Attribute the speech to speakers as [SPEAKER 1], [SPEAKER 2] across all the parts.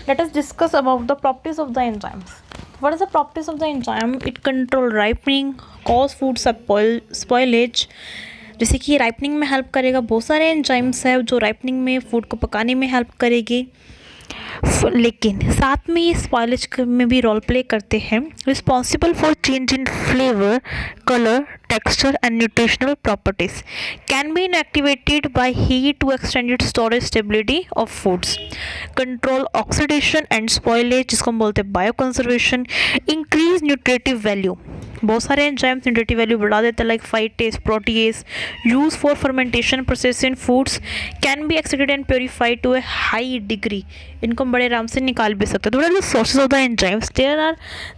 [SPEAKER 1] Let us discuss about the properties of the enzymes. What is the properties of the enzyme? It control ripening, cause food spoilage. जैसे कि ripening में help करेगा, बहुत सारे enzymes है जो ripening में फूड को पकाने में हेल्प करेगी, लेकिन साथ में ये स्पॉइलेज में भी रोल प्ले करते हैं. Responsible for change in flavour, colour, texture and nutritional properties. Can be inactivated by heat to extended storage stability of foods. Control oxidation and spoilage, जिसको हम बोलते हैं bio conservation. Increase nutritive value, बहुत सारे enzymes nutritive value बढ़ा देते हैं, like phytase, protease. Use for fermentation process in foods. Can be extracted and purified to a high degree. इनको हम बड़े आराम से निकाल भी सकते हैं. थोड़ा sources of the enzymes. There are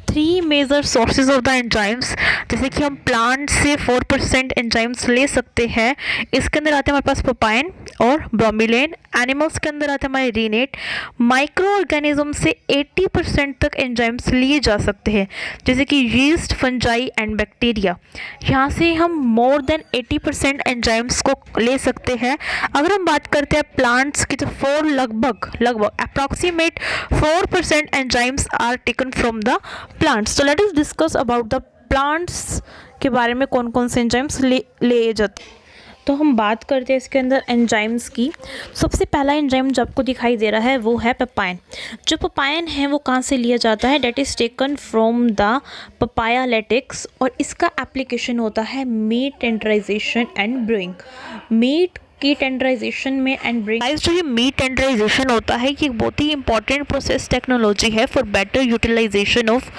[SPEAKER 1] 3 major sources of the enzymes. जैसे कि हम प्लांट से 4% एंजाइम्स ले सकते हैं. इसके अंदर आते हैं हमारे पास पपाइन और ब्रोमिलेन. एनिमल्स के अंदर आते हैं हमारे रीनेट. माइक्रो ऑर्गेनिज्म से 80% तक एंजाइम्स लिए जा सकते हैं, जैसे कि यीस्ट, फंजाई एंड बैक्टीरिया. यहाँ से हम मोर देन 80% एंजाइम्स को ले सकते हैं. अगर हम बात करते हैं प्लांट्स की, तो लगभग approximate 4% enzymes are taken from the plants. तो let us discuss about the plants के बारे में, कौन कौन से एंजाइम्स ले जाते हैं. तो हम बात करते हैं इसके अंदर एंजाइम्स की. सबसे पहला एंजाइम जो आपको दिखाई दे रहा है वो है पपाइन. जो पपाइन है वो कहाँ से लिया जाता है? That is taken from the papaya latex. और इसका एप्लीकेशन होता है मीट टेंडराइजेशन एंड ब्रूइंग. मीट की टेंडराइजेशन में एंड ब्रूइंग. जो ये मीट टेंडराइजेशन होता है, ये एक बहुत ही इंपॉर्टेंट प्रोसेस टेक्नोलॉजी है for better utilisation of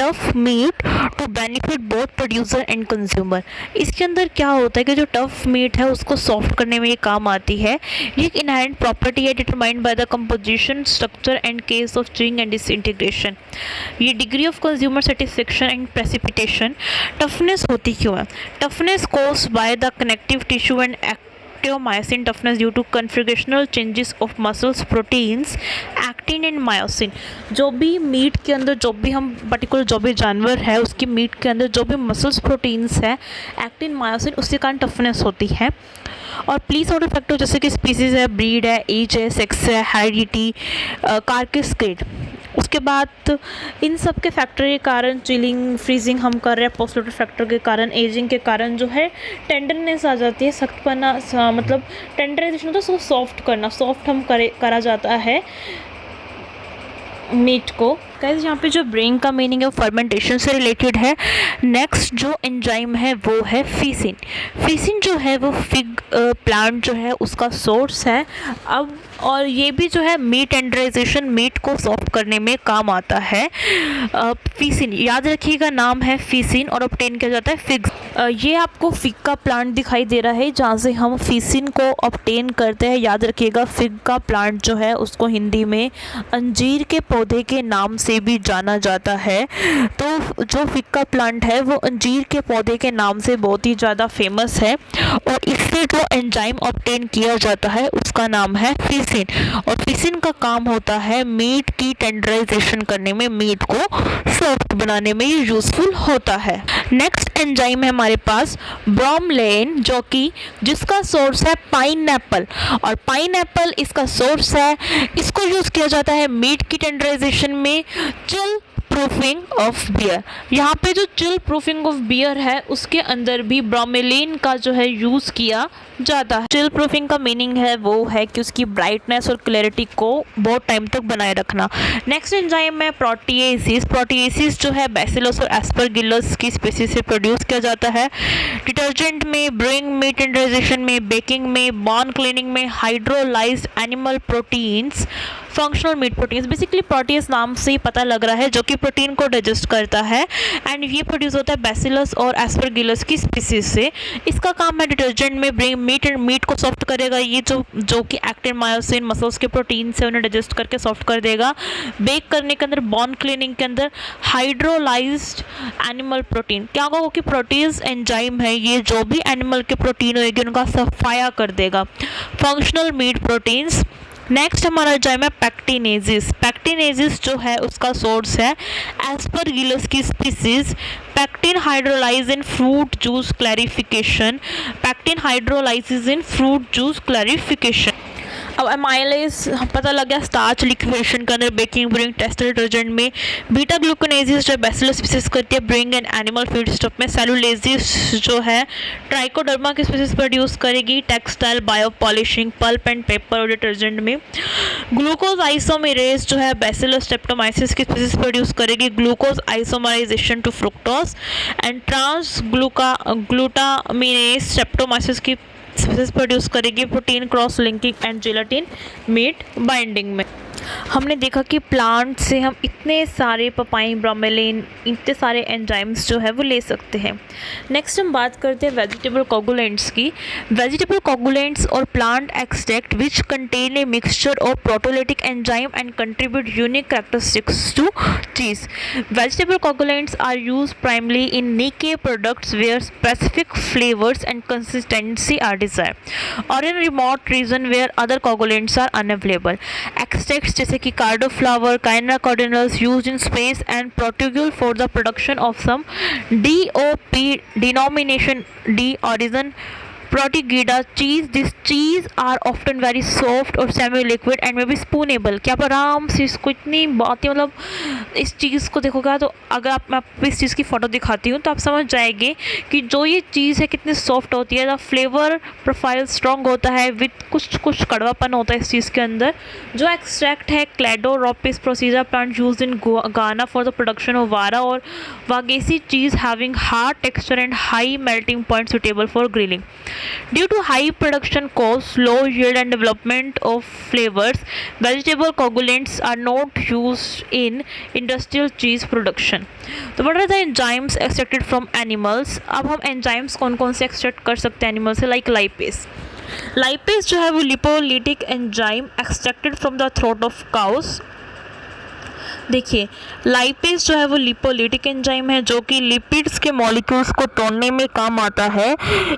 [SPEAKER 1] tough meat to benefit both producer and consumer. इसके अंदर क्या होता है कि जो टफ मीट है उसको सॉफ्ट करने में ये काम आती है. ये एक इनहेरेंट प्रॉपर्टी है determined by the composition, structure and case of chewing and disintegration. ये degree of consumer satisfaction and precipitation. Toughness होती क्यों है? Toughness caused by the connective tissue and actin toughness due to configurational changes of muscles, proteins, actin and myosin. जो भी meet के अंदर, जो भी हम पर्टिकुलर जो भी जानवर है उसकी मीट के अंदर जो भी मसल्स, प्रोटीन्स है, एक्टिन, मायोसिन, उसके कारण टफनेस होती है. और प्लीज आउट फैक्टर जैसे कि स्पीसीज है, ब्रीड है, एज है, सेक्स है, हेरिडिटी, कार्केस ग्रेड. उसके बाद इन सब के फैक्टर के कारण, चिलिंग, फ्रीजिंग हम कर रहे हैं, पोस्टलेटर फैक्टर के कारण, एजिंग के कारण जो है टेंडरनेस आ जाती है, सख्तपना, मतलब टेंडराइजेशन होता है, उसको सॉफ्ट करना, सॉफ्ट हम करा जाता है मीट को. गाइस यहाँ पे जो ब्रेइंग का मीनिंग है वो फर्मेंटेशन से रिलेटेड है. नेक्स्ट जो एंजाइम है वो है फीसिन. फीसिन जो है वो फिग प्लांट जो है उसका सोर्स है. अब और ये भी जो है मीट टेंडराइजेशन, मीट को सॉफ्ट करने में काम आता है. फीसिन याद रखिएगा, नाम है फीसिन और ऑब्टेन किया जाता है फिग. ये आपको फिग का प्लांट दिखाई दे रहा है जहाँ से हम फीसिन को ऑब्टेन करते हैं. याद रखिएगा, फिग का प्लांट जो है उसको हिंदी में अंजीर के पौधे के नाम से भी जाना जाता है. तो जो फिग का प्लांट है वो अंजीर के पौधे के नाम से बहुत ही ज़्यादा फेमस है. और इससे जो एंजाइम ऑब्टेन किया जाता है उसका नाम है फीसिन. और फीसिन का काम होता है मीट की टेंडराइजेशन करने में, मीट को सॉफ्ट बनाने में ये यूजफुल होता है. नेक्स्ट एंजाइम है हमारे पास ब्रोमलेन, जो कि जिसका सोर्स है पाइनएप्पल. और पाइनएप्पल इसका सोर्स है. इसको यूज किया जाता है मीट की टेंडराइजेशन में. Chill proofing of beer. यहाँ पे जो चिल प्रूफिंग ऑफ बियर है उसके अंदर भी ब्रोमेलिन का जो है यूज़ किया जाता है. चिल प्रूफिंग का मीनिंग है वो है कि उसकी ब्राइटनेस और क्लैरिटी को बहुत टाइम तक बनाए रखना. नेक्स्ट एंजाइम है प्रोटीएसिस. प्रोटीएसिस जो है बैसिलस और एस्परगिलस की स्पीसीज से प्रोड्यूस किया जाता है. डिटर्जेंट में, ब्रूइंग, मीट टेंडराइजेशन में, बेकिंग में, बॉन क्लीनिंग में, hydrolysed animal proteins, functional meat proteins. Basically protease नाम से ही पता लग रहा है, जो कि प्रोटीन को डाइजेस्ट करता है. एंड ये प्रोड्यूस होता है बैसिलस और एस्परगिलस की स्पीसीज से. इसका काम है डिटर्जेंट में ब्रिंग मीट को सॉफ्ट करेगा. ये जो कि एक्टिन, मायोसिन, मसल्स के प्रोटीन से उन्हें डाइजेस्ट करके सॉफ्ट कर देगा. बेक करने के अंदर, बॉन क्लीनिंग के अंदर हाइड्रोलाइज्ड एनिमल प्रोटीन. क्या होगा कि प्रोटीज एंजाइम है, ये जो भी एनिमल के प्रोटीन होगी उनका सफाया कर देगा. Functional meat proteins. नेक्स्ट हमारा एंजाइम है पैक्टिनेजिस. पैक्टिनेजिस जो है उसका सोर्स है एस्परगिलस की species. Pectin hydrolyse in fruit juice clarification. Pectin hydrolysis in fruit juice clarification. अब एमाइलेज पता लग गया, स्टार्च लिक्विडेशन के अंदर बेकिंग ब्रिंग टेस्ट डिटर्जेंट में। बीटा ग्लूकोनेसिस जो बैसिलस स्पीसीज करती है bring and animal feed stock में। सेलुलोसिस जो है ट्राइकोडर्मा की स्पीसीज प्रोड्यूस करेगी textile bio polishing pulp and paper और डिटर्जेंट में। ग्लूकोज आइसोमेरेज जो है बैसिलस स्ट्रेप्टोमाइसिस की स्पीसीज प्रोड्यूस करेगी glucose isomerisation to fructose and transglutaminase Streptomyces की स्पीसीज प्रोड्यूस करेगी protein cross linking and gelatin meat binding में। हमने देखा कि प्लांट से हम इतने सारे पपाइन ब्रोमेलिन इतने सारे एंजाइम्स जो है वो ले सकते हैं। नेक्स्ट हम बात करते हैं वेजिटेबल कोगुलेंट्स की। वेजिटेबल कोगुलेंट्स और plant extract which contain a mixture of proteolytic enzyme and contribute unique characteristics to cheese. Vegetable coagulants are use primarily in niche products where specific flavours and consistency are desired और in remote region where other coagulants are unavailable. Extracts जैसे कि cardo flower काइना cardinals used in space and Portugal for the production of some DOP denomination D origin Protigida cheese. This cheese are often very soft और semi liquid and may be spoonable। क्या आप आराम से इसको इतनी बातें मतलब इस चीज़ को देखोगे तो अगर मैं आपको इस चीज़ की फ़ोटो दिखाती हूँ तो आप समझ जाएंगे कि जो ये चीज़ है कितनी सॉफ्ट होती है। द फ्लेवर प्रोफाइल स्ट्रॉन्ग होता है विथ कुछ कड़वापन होता है इस चीज़ के अंदर। जो एक्सट्रैक्ट है calotropis procedure plant use in Ghana for the production of wara और wagashi cheese having hard texture and high melting point suitable for grilling. Due to high production costs, low yield and development of flavors, vegetable coagulants are not used in industrial cheese production. तो what are the enzymes extracted from animals? अब हम enzymes कौन कौन से extract कर सकते हैं animal से, like lipase. Lipase जो है वो lipolytic enzyme extracted from the throat of cows. देखिए लाइपेज जो है वो लिपोलिटिक एंजाइम है जो कि लिपिड्स के मॉलिक्यूल्स को तोड़ने में काम आता है।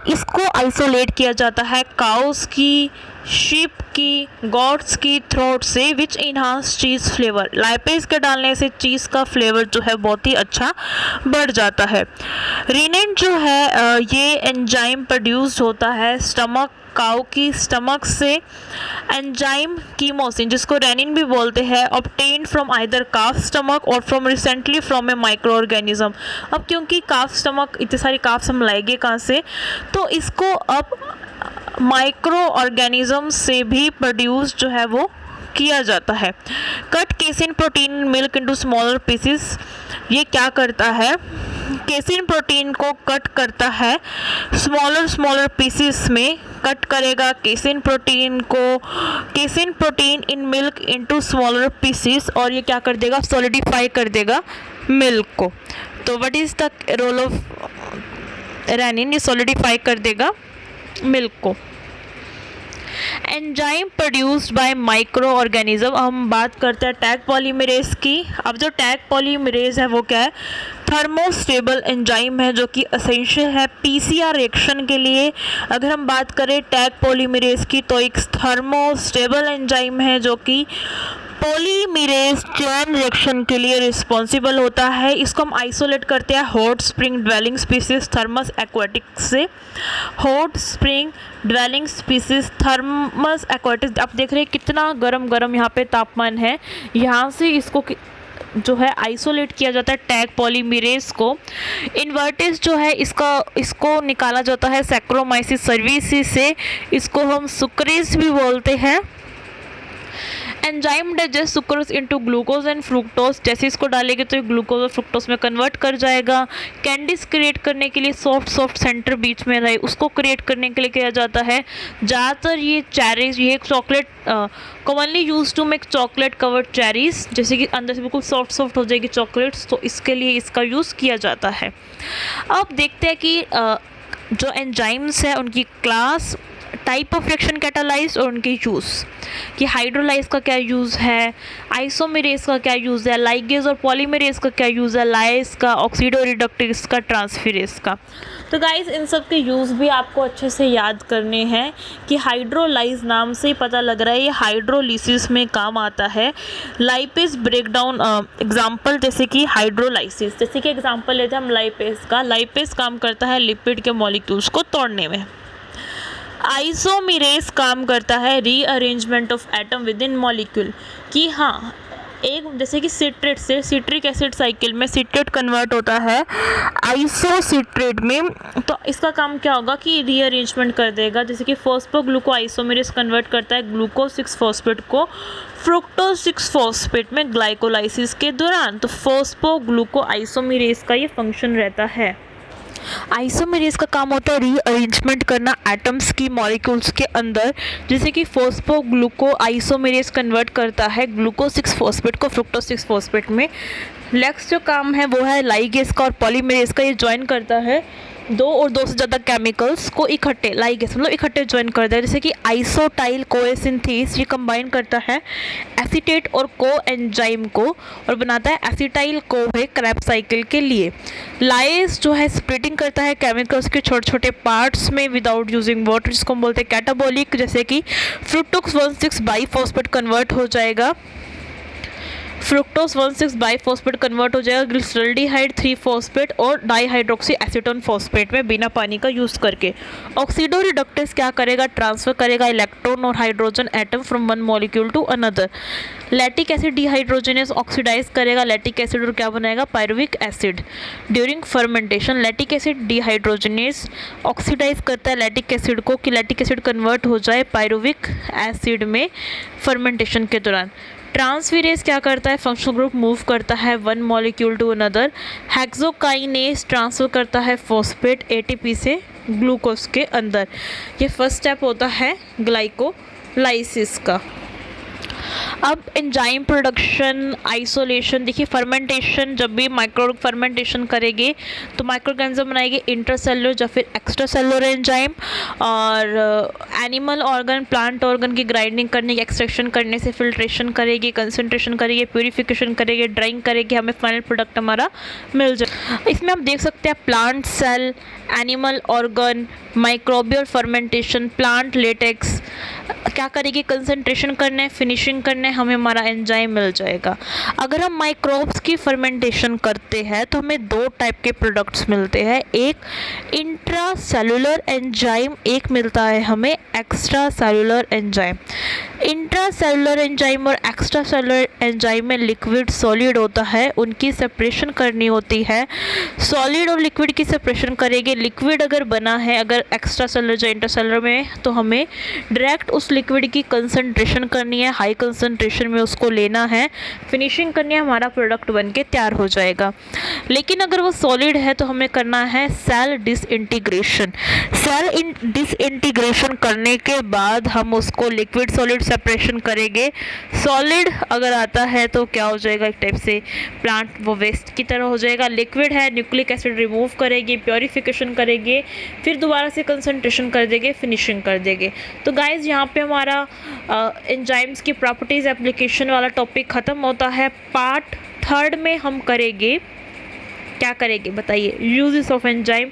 [SPEAKER 1] इसको आइसोलेट किया जाता है काउस की, शीप की, गॉट्स की थ्रोट से विच इन्हांस चीज़ फ्लेवर। लाइपेज के डालने से चीज़ का फ्लेवर जो है बहुत ही अच्छा बढ़ जाता है। रिनेंट जो है ये एंजाइम प्रोड्यूस होता है स्टमक काउ की स्टमक से। एंजाइम कीमोसिन जिसको रेनिन भी बोलते हैं obtained from either calf stomach और from recently from a microorganism. अब क्योंकि काफ स्टमक इतने सारी काफ्स हम लाएंगे कहाँ से, तो इसको अब माइक्रो ऑर्गेनिज्म से भी प्रोड्यूस जो है वो किया जाता है। Cut casein protein milk into smaller pieces. ये क्या करता है, केसिन प्रोटीन को कट करता है स्मॉलर पीसेस में कट करेगा casein protein in milk into smaller pieces और ये क्या कर देगा, सॉलिडिफाई कर देगा मिल्क को। तो what is the role of rennin, ये सॉलिडिफाई कर देगा मिल्क को। Enzyme produced by microorganism. हम बात करते हैं टैग पॉलीमरेज की। अब जो टैग पॉलीमरेज है वो क्या है, थर्मोस्टेबल एंजाइम है जो कि असेंशियल है PCR रिएक्शन के लिए। अगर हम बात करें टैग पॉलीमरेज की तो एक थर्मोस्टेबल एंजाइम है जो कि पॉलीमरेज चेन रिएक्शन के लिए रिस्पॉन्सिबल होता है। इसको हम आइसोलेट करते हैं hot spring dwelling species thermus aquatic से। Hot spring dwelling species thermus aquatic, आप देख रहे हैं कितना गरम यहाँ पे तापमान है, यहाँ से इसको जो है आइसोलेट किया जाता है टैग पॉलीमरेज को। इन्वर्टेज जो है इसको निकाला जाता है सैक्रोमाइसिस सर्विसेज से। इसको हम सुक्रेज भी बोलते हैं। Enzyme digest sucrose into glucose and fructose. जैसे इसको डालेंगे तो ग्लूकोज और फ्रुक्टोज में कन्वर्ट कर जाएगा। कैंडीज क्रिएट करने के लिए सॉफ्ट सेंटर बीच में रहे उसको क्रिएट करने के लिए किया जाता है। ज़्यादातर ये चेरीज, ये एक chocolate commonly use to make chocolate covered cherries, जैसे कि अंदर से बिल्कुल सॉफ्ट हो जाएगी चॉकलेट्स, तो इसके लिए इसका यूज़ किया जाता है। अब देखते हैं कि जो एंजाइम्स है उनकी class, type of reaction catalysed और उनके यूज़, कि हाइड्रोलाइज का क्या यूज़ है, आइसोमेरेज का क्या यूज़ है, लाइगेज और पॉलीमरेज का क्या यूज़ है, लाइस का, ऑक्सीडो रिडक्टेज का, ट्रांसफेरेज का। तो गाइस इन सब के यूज़ भी आपको अच्छे से याद करने हैं कि हाइड्रोलाइज नाम से ही पता लग रहा है ये हाइड्रोलिसिस में काम आता है। लाइपेज ब्रेकडाउन एग्जाम्पल जैसे कि हाइड्रोलाइसिस, जैसे कि एग्जाम्पल लेते हैं हम लाइपेज का। लाइपेज काम करता है लिपिड के मॉलिक्यूल्स को तोड़ने में। आइसोमेरेज काम करता है rearrangement of atom with in molecule, कि हाँ एक जैसे कि सिट्रेट से सिट्रिक एसिड साइकिल में सिट्रेट कन्वर्ट होता है आइसोसिट्रेट में, तो इसका काम क्या होगा कि रीअरेंजमेंट कर देगा। जैसे कि फॉस्फो ग्लूको आइसोमेरेज कन्वर्ट करता है ग्लूकोज 6 फॉस्फेट को फ्रुक्टोज 6 फॉस्फेट में ग्लाइकोलाइसिस के दौरान, तो फॉस्फो ग्लूको आइसोमेरेज का ये फंक्शन रहता है। आइसोमेरेज का काम होता है रीअरेंजमेंट करना एटम्स की मॉलिक्यूल्स के अंदर, जैसे कि फॉस्फो ग्लूको आइसोमेरेज कन्वर्ट करता है ग्लूकोज 6 फॉस्फेट को फ्रुक्टोज 6 फॉस्फेट में। नेक्स्ट जो काम है वो है लाइगेज का और पॉलीमेरेज का, ये ज्वाइन करता है दो और दो से ज़्यादा केमिकल्स को इकट्ठे, लाइगेज मतलब इकट्ठे ज्वाइन करता है, जैसे कि आइसोटाइल कोएसिंथेस, ये कंबाइन करता है एसीटेट और को एंजाइम को और बनाता है एसिटाइल कोहे क्रैब साइकिल के लिए। लाइस जो है स्प्लिटिंग करता है केमिकल्स के छोटे छोटे पार्ट्स में विदाउट यूजिंग वाटर, जिसको हम बोलते हैं कैटाबॉलिक, जैसे कि फ्रुक्टोज 1,6 बाईफॉस्फेट कन्वर्ट हो जाएगा, फ्रुक्टोज 1,6 बाईफॉस्फेट कन्वर्ट हो जाएगा ग्लिसरल्डिहाइड 3 फॉस्फेट और डाईहाइड्रोक्सी एसीटोन फॉस्फेट में बिना पानी का यूज़ करके। ऑक्सीडो रिडक्टेस क्या करेगा, ट्रांसफर करेगा इलेक्ट्रॉन और hydrogen atom from one molecule to another. Lactic acid dehydrogenase oxidise करेगा लैटिक एसिड और क्या बनाएगा, pyruvic acid. During fermentation lactic acid dehydrogenase oxidise करता है लैटिक एसिड को कि लैटिक एसिड कन्वर्ट हो जाए पायरुविक एसिड में फर्मेंटेशन के दौरान। ट्रांसफेरेज क्या करता है, फंक्शनल ग्रुप मूव करता है one molecule to another. Hexokinase transfer करता है फॉस्फेट एटीपी से ग्लूकोज के अंदर। ये फर्स्ट स्टेप होता है ग्लाइकोलाइसिस का। अब एंजाइम प्रोडक्शन आइसोलेशन, देखिए फर्मेंटेशन, जब भी माइक्रो फर्मेंटेशन करेंगे तो माइक्रो ऑर्गेनिज्म बनाएंगे इंटरसेलुलर या फिर एक्स्ट्रा सेलुलर एंजाइम, और एनिमल ऑर्गन प्लांट ऑर्गन की ग्राइंडिंग करने की एक्सट्रैक्शन करने से फिल्ट्रेशन करेगी, कंसंट्रेशन करेगी, प्यूरिफिकेशन करेगी, ड्राइंग करेगी, हमें फाइनल प्रोडक्ट हमारा मिल जाए। इसमें आप देख सकते हैं plant cell, animal organ, microbial fermentation, plant latex क्या करेगी, कंसंट्रेशन करने, फिनिशिंग करने, हमें हमारा एंजाइम मिल जाएगा। अगर हम माइक्रोब्स की फर्मेंटेशन करते हैं तो हमें दो टाइप के प्रोडक्ट्स मिलते हैं, एक इंट्रा सेलुलर एंजाइम, एक मिलता है हमें extra cellular enzyme. Intra cellular enzyme और एक्स्ट्रा सेलुलर एंजाइम में लिक्विड सॉलिड होता है, उनकी सेपरेशन करनी होती है। सॉलिड और लिक्विड की सेपरेशन करेंगे, लिक्विड अगर बना है अगर एक्स्ट्रा सेलुलर या इंट्रा सेलुलर में, तो हमें डायरेक्ट उस लिक्विड की कंसंट्रेशन करनी है, हाई कंसंट्रेशन में उसको लेना है, फिनिशिंग करनी है, हमारा प्रोडक्ट बन के तैयार हो जाएगा। लेकिन अगर वो सॉलिड है तो हमें करना है सेल डिसइंटीग्रेशन। सेल डिसइंटीग्रेशन करने के बाद हम उसको लिक्विड सॉलिड सेपरेशन करेंगे। सॉलिड अगर आता है तो क्या हो जाएगा, एक टाइप से प्लांट वो वेस्ट की तरह हो जाएगा। लिक्विड है, न्यूक्लिक एसिड रिमूव करेंगे, प्योरीफिकेशन करेंगे, फिर दोबारा से कंसंट्रेशन कर देंगे, फिनिशिंग कर देंगे। तो गाइज यहाँ पे हमारा एंजाइम्स की प्रॉपर्टीज़ एप्लीकेशन वाला टॉपिक ख़त्म होता है। पार्ट 3 में हम करेंगे, क्या करेंगे बताइए, uses of enzyme.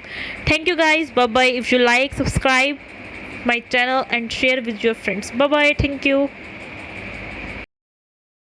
[SPEAKER 1] Thank you guys, bye bye. If you like, subscribe my channel and share with your friends. Bye bye, thank you.